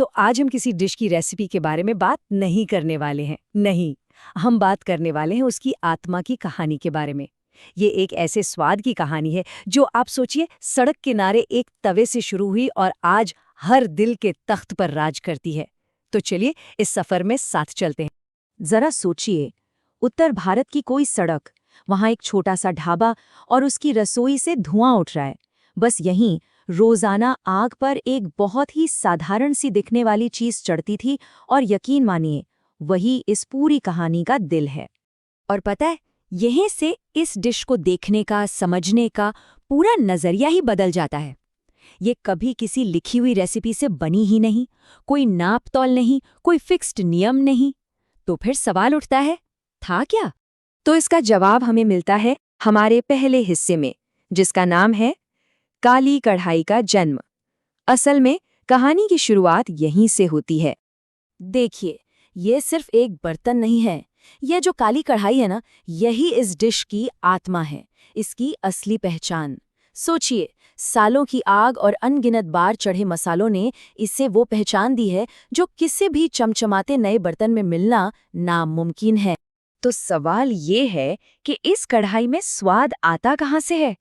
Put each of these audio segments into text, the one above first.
तो आज हम किसी डिश की रेसिपी के बारे में बात नहीं करने वाले हैं। नहीं, हम बात करने वाले हैं उसकी आत्मा की कहानी के बारे में। ये एक ऐसे स्वाद की कहानी है जो आप सोचिए सड़क किनारे एक तवे से शुरू हुई और आज हर दिल के तख्त पर राज करती है। तो चलिए इस सफर में साथ चलते हैं। जरा सोचिए, उत्तर भारत की कोई सड़क, वहां एक छोटा सा ढाबा और उसकी रसोई से धुआं उठ रहा है। बस यहीं रोजाना आग पर एक बहुत ही साधारण सी दिखने वाली चीज चढ़ती थी और यकीन मानिए वही इस पूरी कहानी का दिल है। और पता है, यहीं से इस डिश को देखने का, समझने का पूरा नजरिया ही बदल जाता है। ये कभी किसी लिखी हुई रेसिपी से बनी ही नहीं, कोई नाप तौल नहीं, कोई फिक्स्ड नियम नहीं। तो फिर सवाल उठता है, था क्या? तो इसका जवाब हमें मिलता है हमारे पहले हिस्से में, जिसका नाम है काली कढ़ाई का जन्म। असल में कहानी की शुरुआत यहीं से होती है। देखिए, ये सिर्फ एक बर्तन नहीं है। यह जो काली कढ़ाई है ना, यही इस डिश की आत्मा है, इसकी असली पहचान। सोचिए, सालों की आग और अनगिनत बार चढ़े मसालों ने इसे वो पहचान दी है जो किसी भी चमचमाते नए बर्तन में मिलना नामुमकिन है। तो सवाल ये है कि इस कढ़ाई में स्वाद आता कहाँ से है?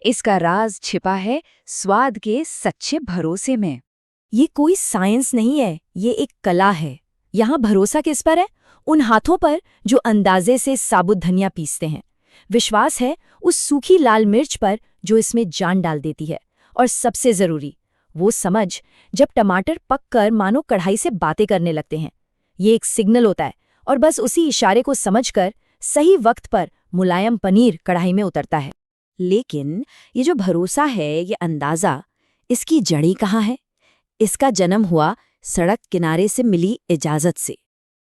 इसका राज छिपा है स्वाद के सच्चे भरोसे में। ये कोई साइंस नहीं है, ये एक कला है। यहाँ भरोसा किस पर है? उन हाथों पर जो अंदाजे से साबुत धनिया पीसते हैं। विश्वास है उस सूखी लाल मिर्च पर जो इसमें जान डाल देती है। और सबसे जरूरी, वो समझ जब टमाटर पककर मानो कढ़ाई से बातें करने लगते हैं। ये एक सिग्नल होता है और बस उसी इशारे को समझकर सही वक्त पर मुलायम पनीर कढ़ाई में उतरता है। लेकिन ये जो भरोसा है, ये अंदाजा, इसकी जड़ी कहाँ है? इसका जन्म हुआ सड़क किनारे से मिली इजाजत से।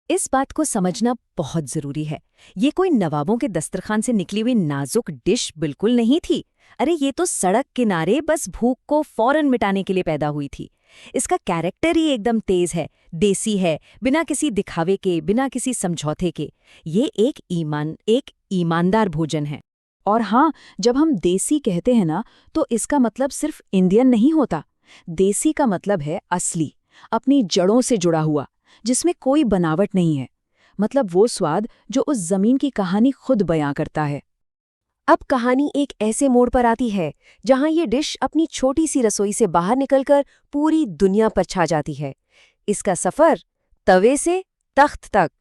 इस बात को समझना बहुत जरूरी है। ये कोई नवाबों के दस्तरखान से निकली हुई नाजुक डिश बिल्कुल नहीं थी। अरे ये तो सड़क किनारे बस भूख को फौरन मिटाने के लिए पैदा हुई थी। इसका कैरेक्टर ही एकदम तेज है, देसी है, बिना किसी दिखावे के, बिना किसी समझौते के। ये एक ईमानदार भोजन है। और हाँ, जब हम देसी कहते हैं ना, तो इसका मतलब सिर्फ इंडियन नहीं होता। देसी का मतलब है असली, अपनी जड़ों से जुड़ा हुआ, जिसमें कोई बनावट नहीं है। मतलब वो स्वाद जो उस जमीन की कहानी खुद बयां करता है। अब कहानी एक ऐसे मोड़ पर आती है जहां ये डिश अपनी छोटी सी रसोई से बाहर निकलकर पूरी दुनिया पर छा जाती है। इसका सफर तवे से तख्त तक।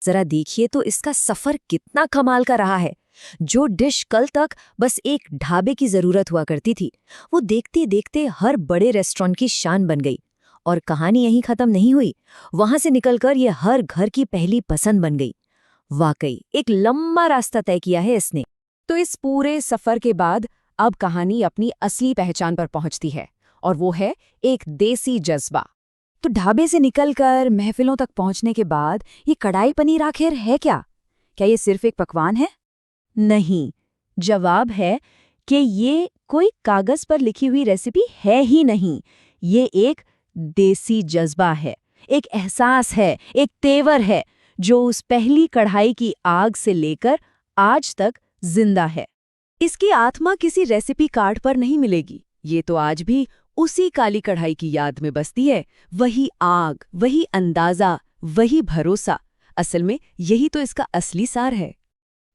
जरा देखिए तो इसका सफर कितना कमाल का रहा है। जो डिश कल तक बस एक ढाबे की जरूरत हुआ करती थी, वो देखते देखते हर बड़े रेस्टोरेंट की शान बन गई। और कहानी यहीं खत्म नहीं हुई, वहां से निकलकर ये हर घर की पहली पसंद बन गई। वाकई एक लंबा रास्ता तय किया है इसने। तो इस पूरे सफर के बाद अब कहानी अपनी असली पहचान पर पहुंचती है, और वो है एक देसी जज्बा। तो ढाबे से निकलकर महफिलों तक पहुंचने के बाद ये कढ़ाई पनीर आखिर है क्या? क्या ये सिर्फ एक पकवान है? नहीं, जवाब है कि ये कोई कागज पर लिखी हुई रेसिपी है ही नहीं। ये एक देसी जज्बा है, एक एहसास है, एक तेवर है जो उस पहली कढ़ाई की आग से लेकर आज तक जिंदा है। इसकी आत्मा किसी रेसिपी कार्ड पर नहीं मिलेगी। ये तो आज भी उसी काली कढ़ाई की याद में बसती है। वही आग, वही अंदाजा, वही भरोसा। असल में यही तो इसका असली सार है।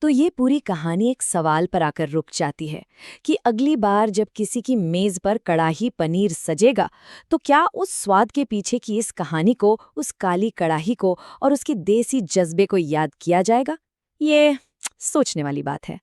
तो ये पूरी कहानी एक सवाल पर आकर रुक जाती है कि अगली बार जब किसी की मेज पर कड़ाही पनीर सजेगा, तो क्या उस स्वाद के पीछे की इस कहानी को, उस काली कड़ाही को और उसके देसी जज्बे को याद किया जाएगा? ये सोचने वाली बात है।